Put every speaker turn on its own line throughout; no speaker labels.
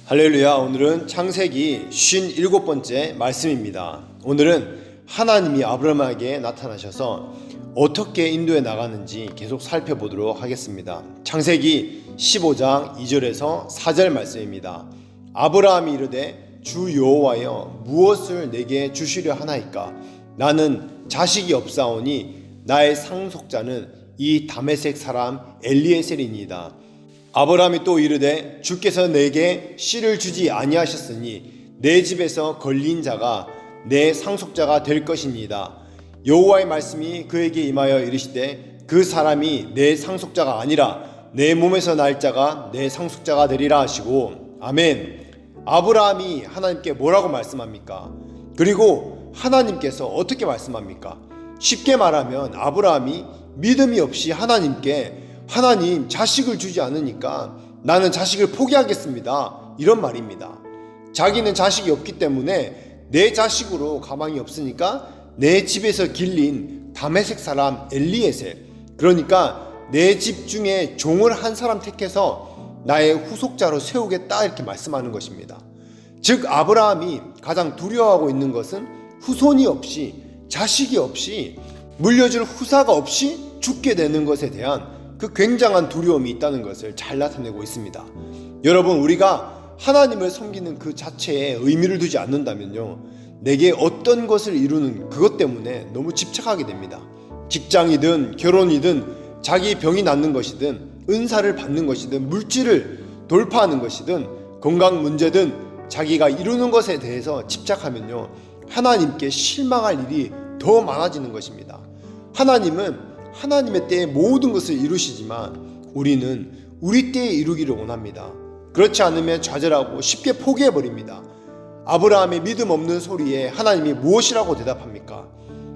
할렐루야. 오늘은 창세기 57번째 말씀입니다. 오늘은 하나님이 아브라함에게 나타나셔서 어떻게 인도해 나가는지 계속 살펴보도록 하겠습니다. 창세기 15장 2절에서 4절 말씀입니다. 아브라함이 이르되 주 여호와여 무엇을 내게 주시려 하나이까? 나는 자식이 없사오니 나의 상속자는 이 다메섹 사람 엘리에셀이니이다. 아브라함이 또 이르되 주께서 내게 씨를 주지 아니하셨으니 내 집에서 걸린 자가 내 상속자가 될 것이니이다. 여호와의 말씀이 그에게 임하여 이르시되 그 사람이 내 상속자가 아니라 내 몸에서 날 자가 내 상속자가 되리라 하시고. 아멘. 아브라함이 하나님께 뭐라고 말씀합니까? 그리고 하나님께서 어떻게 말씀합니까? 쉽게 말하면 아브라함이 믿음이 없이 하나님께 하나님 자식을 주지 않으니까 나는 자식을 포기하겠습니다, 이런 말입니다. 자기는 자식이 없기 때문에 내 자식으로 가망이 없으니까 내 집에서 길린 다메섹 사람 엘리에셀, 그러니까 내 집 중에 종을 한 사람 택해서 나의 후속자로 세우겠다, 이렇게 말씀하는 것입니다. 즉 아브라함이 가장 두려워하고 있는 것은 후손이 없이, 자식이 없이, 물려줄 후사가 없이 죽게 되는 것에 대한 그 굉장한 두려움이 있다는 것을 잘 나타내고 있습니다. 여러분, 우리가 하나님을 섬기는 그 자체에 의미를 두지 않는다면요, 내게 어떤 것을 이루는 그것 때문에 너무 집착하게 됩니다. 직장이든 결혼이든 자기 병이 낫는 것이든 은사를 받는 것이든 물질을 돌파하는 것이든 건강 문제든 자기가 이루는 것에 대해서 집착하면요, 하나님께 실망할 일이 더 많아지는 것입니다. 하나님은 하나님의 때에 모든 것을 이루시지만 우리는 우리 때에 이루기를 원합니다. 그렇지 않으면 좌절하고 쉽게 포기해버립니다. 아브라함의 믿음 없는 소리에 하나님이 무엇이라고 대답합니까?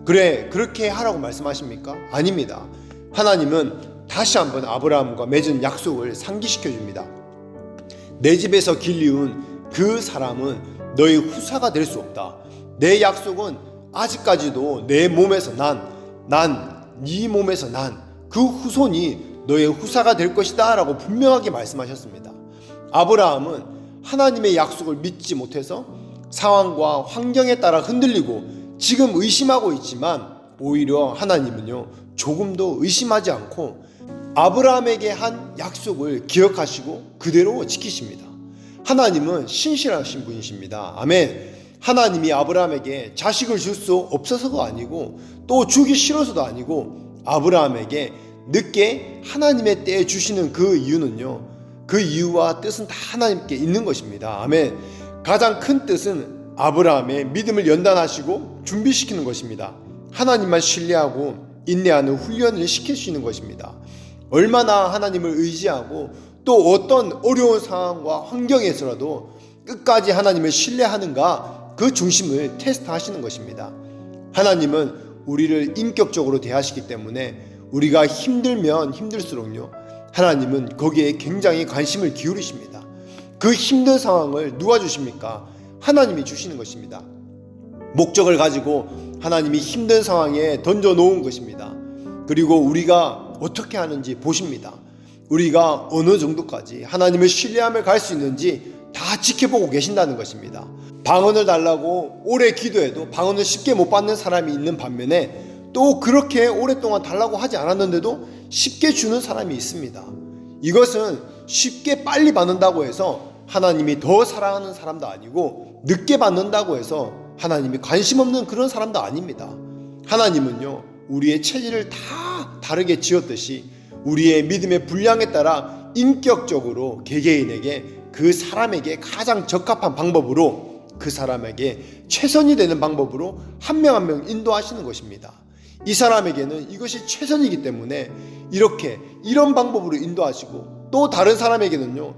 그래, 그렇게 하라고 말씀하십니까? 아닙니다. 하나님은 다시 한번 아브라함과 맺은 약속을 상기시켜 줍니다. 내 집에서 길리운 그 사람은 너의 후사가 될 수 없다. 내 약속은 아직까지도 내 몸에서 네 몸에서 난 그 후손이 너의 후사가 될 것이다 라고 분명하게 말씀하셨습니다. 아브라함은 하나님의 약속을 믿지 못해서 상황과 환경에 따라 흔들리고 지금 의심하고 있지만 오히려 하나님은요, 조금도 의심하지 않고 아브라함에게 한 약속을 기억하시고 그대로 지키십니다. 하나님은 신실하신 분이십니다. 아멘. 하나님이 아브라함에게 자식을 줄 수 없어서도 아니고 또 주기 싫어서도 아니고 아브라함에게 늦게 하나님의 때에 주시는 그 이유는요, 그 이유와 뜻은 다 하나님께 있는 것입니다. 아멘. 가장 큰 뜻은 아브라함의 믿음을 연단하시고 준비시키는 것입니다. 하나님만 신뢰하고 인내하는 훈련을 시키시는 것입니다. 얼마나 하나님을 의지하고 또 어떤 어려운 상황과 환경에서라도 끝까지 하나님을 신뢰하는가, 그 중심을 테스트하시는 것입니다. 하나님은 우리를 인격적으로 대하시기 때문에 우리가 힘들면 힘들수록요, 하나님은 거기에 굉장히 관심을 기울이십니다. 그 힘든 상황을 누가 주십니까? 하나님이 주시는 것입니다. 목적을 가지고 하나님이 힘든 상황에 던져 놓은 것입니다. 그리고 우리가 어떻게 하는지 보십니다. 우리가 어느 정도까지 하나님을 신뢰하며 갈 수 있는지 다 지켜보고 계신다는 것입니다. 방언을 달라고 오래 기도해도 방언을 쉽게 못 받는 사람이 있는 반면에 또 그렇게 오랫동안 달라고 하지 않았는데도 쉽게 주는 사람이 있습니다. 이것은 쉽게 빨리 받는다고 해서 하나님이 더 사랑하는 사람도 아니고 늦게 받는다고 해서 하나님이 관심 없는 그런 사람도 아닙니다. 하나님은요, 우리의 체질을 다 다르게 지었듯이 우리의 믿음의 분량에 따라 인격적으로 개개인에게 그 사람에게 가장 적합한 방법으로, 그 사람에게 최선이 되는 방법으로 한 명 한 명 인도하시는 것입니다. 이 사람에게는 이것이 최선이기 때문에 이런 방법으로 인도하시고, 또 다른 사람에게는요,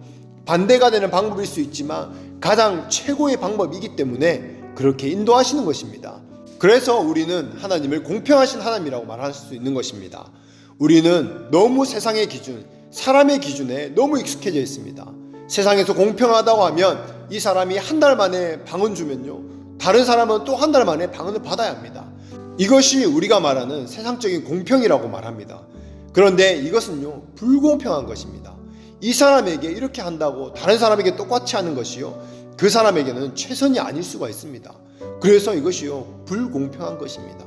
반대가 되는 방법일 수 있지만 가장 최고의 방법이기 때문에 그렇게 인도하시는 것입니다. 그래서 우리는 하나님을 공평하신 하나님이라고 말할 수 있는 것입니다. 우리는 너무 세상의 기준, 사람의 기준에 너무 익숙해져 있습니다. 세상에서 공평하다고 하면 이 사람이 한 달 만에 방언 주면요, 다른 사람은 또 한 달 만에 방언을 받아야 합니다. 이것이 우리가 말하는 세상적인 공평이라고 말합니다. 그런데 이것은요, 불공평한 것입니다. 이 사람에게 이렇게 한다고 다른 사람에게 똑같이 하는 것이요, 그 사람에게는 최선이 아닐 수가 있습니다. 그래서 이것이요, 불공평한 것입니다.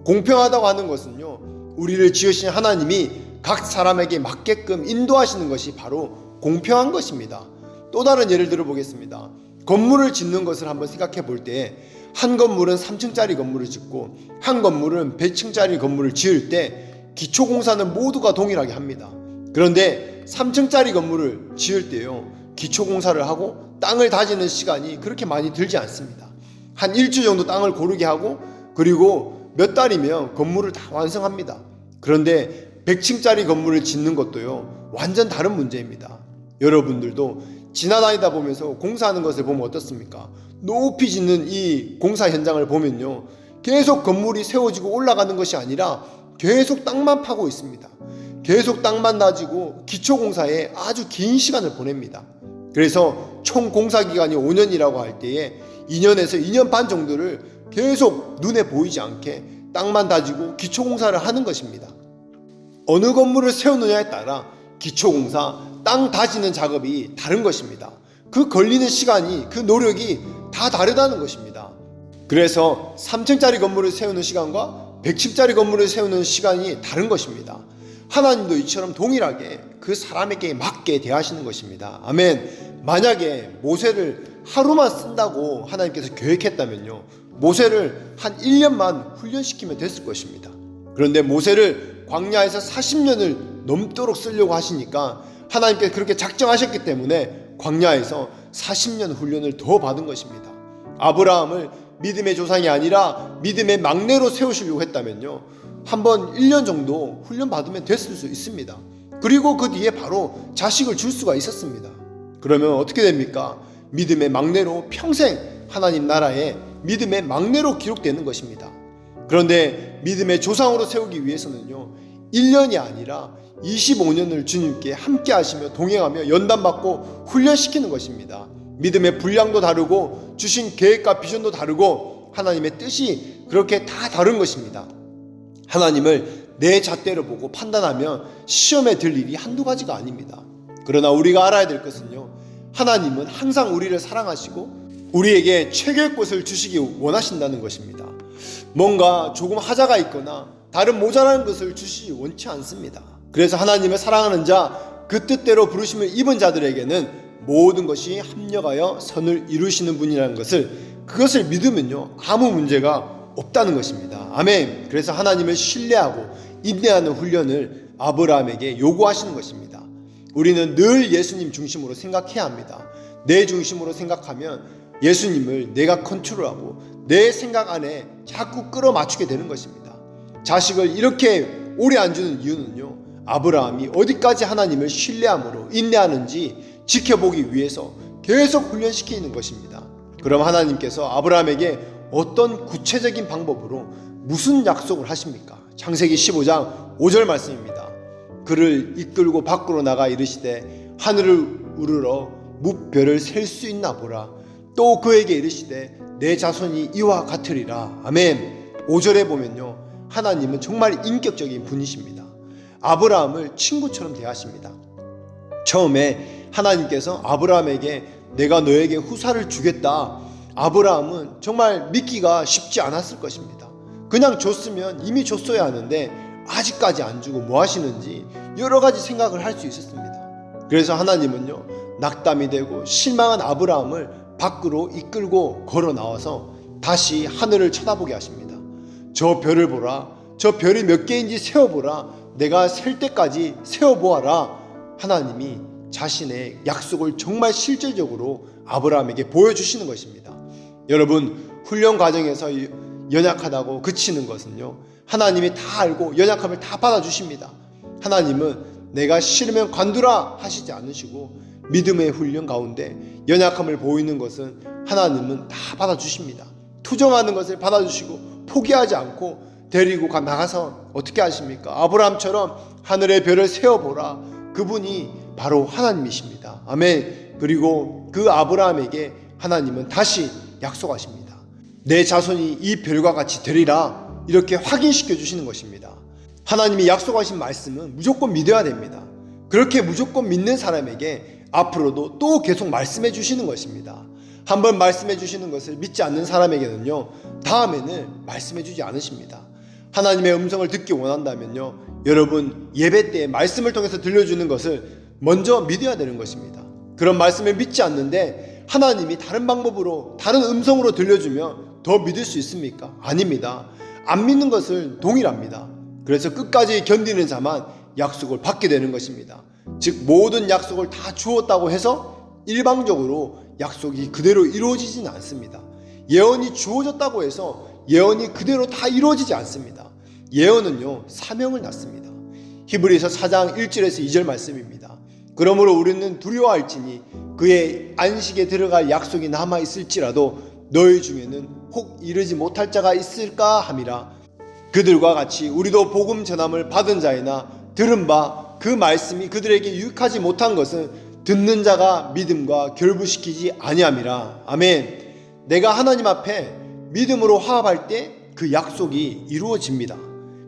공평하다고 하는 것은요, 우리를 지으신 하나님이 각 사람에게 맞게끔 인도하시는 것이 바로 공평한 것입니다. 또 다른 예를 들어 보겠습니다. 건물을 짓는 것을 한번 생각해 볼 때, 한 건물은 3층짜리 건물을 짓고 한 건물은 100층짜리 건물을 지을 때 기초공사는 모두가 동일하게 합니다. 그런데 3층짜리 건물을 지을 때요, 기초공사를 하고 땅을 다지는 시간이 그렇게 많이 들지 않습니다. 한 일주 정도 땅을 고르게 하고 그리고 몇 달이면 건물을 다 완성합니다. 그런데 100층짜리 건물을 짓는 것도요, 완전 다른 문제입니다. 여러분들도 지나다니다 보면서 공사하는 것을 보면 어떻습니까? 높이 짓는 이 공사 현장을 보면요, 계속 건물이 세워지고 올라가는 것이 아니라 계속 땅만 파고 있습니다. 계속 땅만 다지고 기초공사에 아주 긴 시간을 보냅니다. 그래서 총 공사 기간이 5년이라고 할 때에 2년에서 2년 반 정도를 계속 눈에 보이지 않게 땅만 다지고 기초공사를 하는 것입니다. 어느 건물을 세우느냐에 따라 기초공사, 땅 다지는 작업이 다른 것입니다. 그 걸리는 시간이, 그 노력이 다 다르다는 것입니다. 그래서 3층짜리 건물을 세우는 시간과 100층짜리 건물을 세우는 시간이 다른 것입니다. 하나님도 이처럼 동일하게 그 사람에게 맞게 대하시는 것입니다. 아멘. 만약에 모세를 하루만 쓴다고 하나님께서 계획했다면요, 모세를 한 1년만 훈련시키면 됐을 것입니다. 그런데 모세를 광야에서 40년을 넘도록 쓰려고 하시니까 하나님께서 그렇게 작정하셨기 때문에 광야에서 40년 훈련을 더 받은 것입니다. 아브라함을 믿음의 조상이 아니라 믿음의 막내로 세우시려고 했다면요, 한번 1년 정도 훈련 받으면 됐을 수 있습니다. 그리고 그 뒤에 바로 자식을 줄 수가 있었습니다. 그러면 어떻게 됩니까? 믿음의 막내로 평생 하나님 나라에 믿음의 막내로 기록되는 것입니다. 그런데 믿음의 조상으로 세우기 위해서는요, 1년이 아니라 25년을 주님께 함께 하시며 동행하며 연단받고 훈련시키는 것입니다. 믿음의 분량도 다르고 주신 계획과 비전도 다르고 하나님의 뜻이 그렇게 다 다른 것입니다. 하나님을 내 잣대로 보고 판단하면 시험에 들 일이 한두 가지가 아닙니다. 그러나 우리가 알아야 될 것은요, 하나님은 항상 우리를 사랑하시고 우리에게 최고의 것을 주시기 원하신다는 것입니다. 뭔가 조금 하자가 있거나 다른 모자라는 것을 주시지 원치 않습니다. 그래서 하나님을 사랑하는 자, 그 뜻대로 부르심을 입은 자들에게는 모든 것이 합력하여 선을 이루시는 분이라는 것을, 그것을 믿으면요, 아무 문제가 없다는 것입니다. 아멘. 그래서 하나님을 신뢰하고 인내하는 훈련을 아브라함에게 요구하시는 것입니다. 우리는 늘 예수님 중심으로 생각해야 합니다. 내 중심으로 생각하면 예수님을 내가 컨트롤하고 내 생각 안에 자꾸 끌어맞추게 되는 것입니다. 자식을 이렇게 오래 안 주는 이유는요, 아브라함이 어디까지 하나님을 신뢰함으로 인내하는지 지켜보기 위해서 계속 훈련시키는 것입니다. 그럼 하나님께서 아브라함에게 어떤 구체적인 방법으로 무슨 약속을 하십니까? 창세기 15장 5절 말씀입니다. 그를 이끌고 밖으로 나가 이르시되 하늘을 우러러 무별을 셀 수 있나 보라. 또 그에게 이르시되 내 자손이 이와 같으리라. 아멘. 5절에 보면요, 하나님은 정말 인격적인 분이십니다. 아브라함을 친구처럼 대하십니다. 처음에 하나님께서 아브라함에게 내가 너에게 후사를 주겠다, 아브라함은 정말 믿기가 쉽지 않았을 것입니다. 그냥 줬으면 이미 줬어야 하는데 아직까지 안 주고 뭐 하시는지 여러 가지 생각을 할 수 있었습니다. 그래서 하나님은요, 낙담이 되고 실망한 아브라함을 밖으로 이끌고 걸어 나와서 다시 하늘을 쳐다보게 하십니다. 저 별을 보라, 저 별이 몇 개인지 세어보라, 내가 셀 때까지 세어보아라. 하나님이 자신의 약속을 정말 실질적으로 아브라함에게 보여주시는 것입니다. 여러분, 훈련 과정에서 연약하다고 그치는 것은요, 하나님이 다 알고 연약함을 다 받아주십니다. 하나님은 내가 싫으면 관두라 하시지 않으시고 믿음의 훈련 가운데 연약함을 보이는 것은 하나님은 다 받아주십니다. 투정하는 것을 받아주시고 포기하지 않고 데리고 나가서 어떻게 하십니까? 아브라함처럼 하늘의 별을 세어보라. 그분이 바로 하나님이십니다. 아멘. 그리고 그 아브라함에게 하나님은 다시 약속하십니다. 내 자손이 이 별과 같이 되리라. 이렇게 확인시켜 주시는 것입니다. 하나님이 약속하신 말씀은 무조건 믿어야 됩니다. 그렇게 무조건 믿는 사람에게 앞으로도 또 계속 말씀해 주시는 것입니다. 한번 말씀해 주시는 것을 믿지 않는 사람에게는요, 다음에는 말씀해 주지 않으십니다. 하나님의 음성을 듣기 원한다면요, 여러분 예배 때 말씀을 통해서 들려주는 것을 먼저 믿어야 되는 것입니다. 그런 말씀을 믿지 않는데 하나님이 다른 방법으로, 다른 음성으로 들려주면 더 믿을 수 있습니까? 아닙니다. 안 믿는 것을 동일합니다. 그래서 끝까지 견디는 자만 약속을 받게 되는 것입니다. 즉 모든 약속을 다 주었다고 해서 일방적으로 약속이 그대로 이루어지지는 않습니다. 예언이 주어졌다고 해서 예언이 그대로 다 이루어지지 않습니다. 예언은요, 사명을 낳습니다. 히브리서 4장 1절에서 2절 말씀입니다. 그러므로 우리는 두려워할지니 그의 안식에 들어갈 약속이 남아있을지라도 너희 중에는 혹 이르지 못할 자가 있을까 함이라. 그들과 같이 우리도 복음 전함을 받은 자이나 들은 바 그 말씀이 그들에게 유익하지 못한 것은 듣는 자가 믿음과 결부시키지 아니함이라. 아멘. 내가 하나님 앞에 믿음으로 화합할 때 그 약속이 이루어집니다.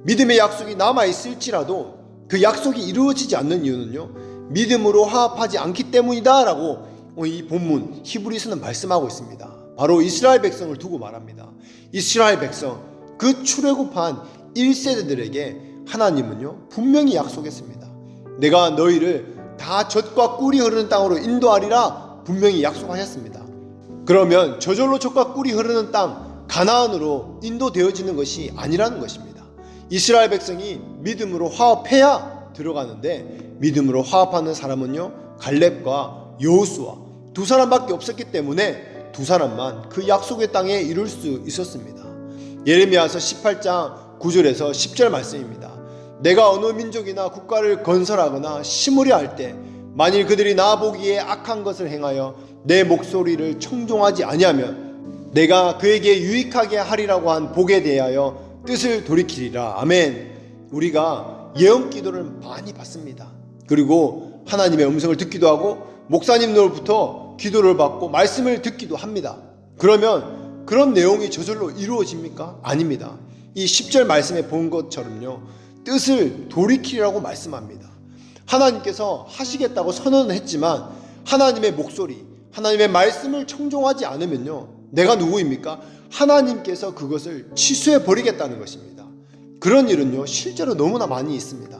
믿음의 약속이 남아있을지라도 그 약속이 이루어지지 않는 이유는요, 믿음으로 화합하지 않기 때문이다 라고 이 본문 히브리서는 말씀하고 있습니다. 바로 이스라엘 백성을 두고 말합니다. 이스라엘 백성, 그 출애굽한 1세대들에게 하나님은요 분명히 약속했습니다. 내가 너희를 다 젖과 꿀이 흐르는 땅으로 인도하리라 분명히 약속하셨습니다. 그러면 저절로 젖과 꿀이 흐르는 땅 가나안으로 인도되어지는 것이 아니라는 것입니다. 이스라엘 백성이 믿음으로 화합해야 들어가는데, 믿음으로 화합하는 사람은요 갈렙과 여호수아 두 사람밖에 없었기 때문에 두 사람만 그 약속의 땅에 이룰 수 있었습니다. 예레미야서 18장 9절에서 10절 말씀입니다. 내가 어느 민족이나 국가를 건설하거나 심으려 할 때 만일 그들이 나 보기에 악한 것을 행하여 내 목소리를 청종하지 아니하면 내가 그에게 유익하게 하리라고 한 복에 대하여 뜻을 돌이키리라. 아멘. 우리가 예언 기도를 많이 받습니다. 그리고 하나님의 음성을 듣기도 하고 목사님들로부터 기도를 받고 말씀을 듣기도 합니다. 그러면 그런 내용이 저절로 이루어집니까? 아닙니다. 이 10절 말씀에 본 것처럼요, 뜻을 돌이키라고 말씀합니다. 하나님께서 하시겠다고 선언은 했지만 하나님의 목소리, 하나님의 말씀을 청종하지 않으면요, 내가 누구입니까? 하나님께서 그것을 취소해 버리겠다는 것입니다. 그런 일은요 실제로 너무나 많이 있습니다.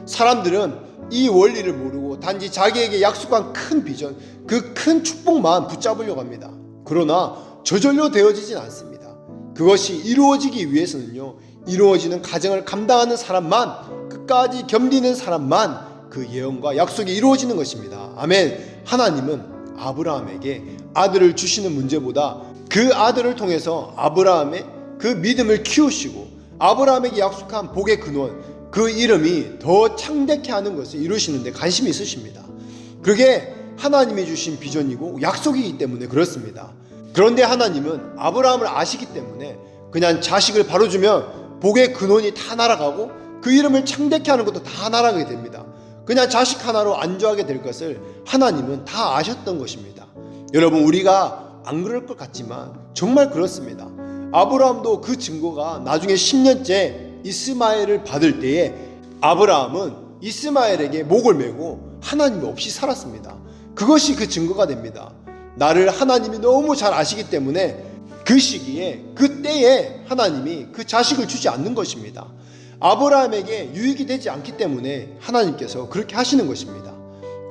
사람들은 이 원리를 모르고 단지 자기에게 약속한 큰 비전, 그 큰 축복만 붙잡으려고 합니다. 그러나 저절로 되어지진 않습니다. 그것이 이루어지기 위해서는요, 이루어지는 과정을 감당하는 사람만, 끝까지 견디는 사람만 그 예언과 약속이 이루어지는 것입니다. 아멘. 하나님은 아브라함에게 아들을 주시는 문제보다 그 아들을 통해서 아브라함의 그 믿음을 키우시고 아브라함에게 약속한 복의 근원, 그 이름이 더 창대케 하는 것을 이루시는 데 관심이 있으십니다. 그게 하나님이 주신 비전이고 약속이기 때문에 그렇습니다. 그런데 하나님은 아브라함을 아시기 때문에 그냥 자식을 바로 주면 복의 근원이 다 날아가고 그 이름을 창대케 하는 것도 다 날아가게 됩니다. 그냥 자식 하나로 안주하게 될 것을 하나님은 다 아셨던 것입니다. 여러분, 우리가 안 그럴 것 같지만 정말 그렇습니다. 아브라함도 그 증거가 나중에 10년째 이스마엘을 받을 때에 아브라함은 이스마엘에게 목을 메고 하나님이 없이 살았습니다. 그것이 그 증거가 됩니다. 나를 하나님이 너무 잘 아시기 때문에 그 시기에, 그 때에 하나님이 그 자식을 주지 않는 것입니다. 아브라함에게 유익이 되지 않기 때문에 하나님께서 그렇게 하시는 것입니다.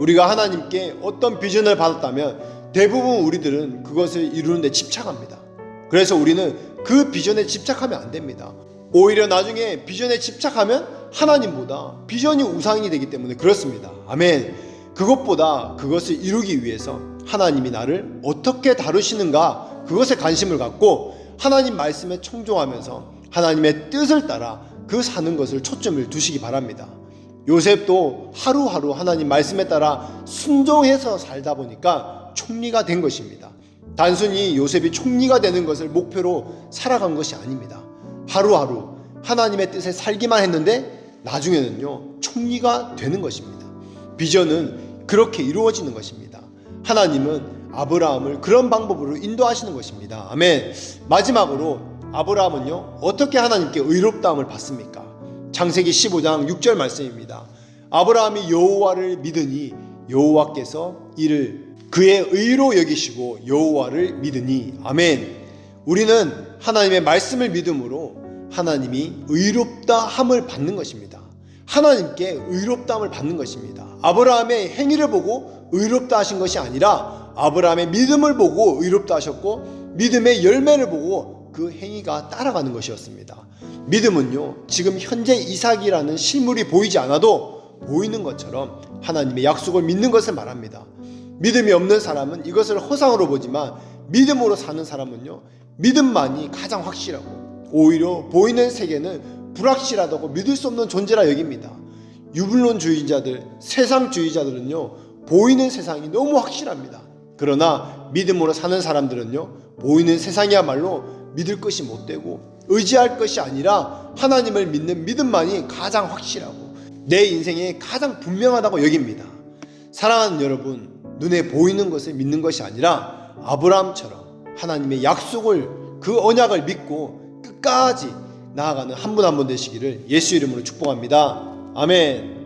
우리가 하나님께 어떤 비전을 받았다면 대부분 우리들은 그것을 이루는 데 집착합니다. 그래서 우리는 그 비전에 집착하면 안 됩니다. 오히려 나중에 비전에 집착하면 하나님보다 비전이 우상이 되기 때문에 그렇습니다. 아멘. 그것보다 그것을 이루기 위해서 하나님이 나를 어떻게 다루시는가, 그것에 관심을 갖고 하나님 말씀에 청종하면서 하나님의 뜻을 따라 그 사는 것을 초점을 두시기 바랍니다. 요셉도 하루하루 하나님 말씀에 따라 순종해서 살다 보니까 총리가 된 것입니다. 단순히 요셉이 총리가 되는 것을 목표로 살아간 것이 아닙니다. 하루하루 하나님의 뜻에 살기만 했는데 나중에는요 총리가 되는 것입니다. 비전은 그렇게 이루어지는 것입니다. 하나님은 아브라함을 그런 방법으로 인도하시는 것입니다. 아멘. 마지막으로 아브라함은요 어떻게 하나님께 의롭다함을 받습니까? 창세기 15장 6절 말씀입니다. 아브라함이 여호와를 믿으니 여호와께서 이를 그의 의로 여기시고 여호와를 믿으니. 아멘. 우리는 하나님의 말씀을 믿음으로 하나님이 의롭다 함을 받는 것입니다. 하나님께 의롭다 함을 받는 것입니다. 아브라함의 행위를 보고 의롭다 하신 것이 아니라 아브라함의 믿음을 보고 의롭다 하셨고 믿음의 열매를 보고 그 행위가 따라가는 것이었습니다. 믿음은요, 지금 현재 이삭이라는 실물이 보이지 않아도 보이는 것처럼 하나님의 약속을 믿는 것을 말합니다. 믿음이 없는 사람은 이것을 허상으로 보지만 믿음으로 사는 사람은요, 믿음만이 가장 확실하고 오히려 보이는 세계는 불확실하다고 믿을 수 없는 존재라 여깁니다. 유불론주의자들, 세상주의자들은요, 보이는 세상이 너무 확실합니다. 그러나 믿음으로 사는 사람들은요, 보이는 세상이야말로 믿을 것이 못되고 의지할 것이 아니라 하나님을 믿는 믿음만이 가장 확실하고 내 인생에 가장 분명하다고 여깁니다. 사랑하는 여러분, 눈에 보이는 것을 믿는 것이 아니라 아브라함처럼 하나님의 약속을, 그 언약을 믿고 끝까지 나아가는 한 분 한 분 되시기를 예수 이름으로 축복합니다. 아멘.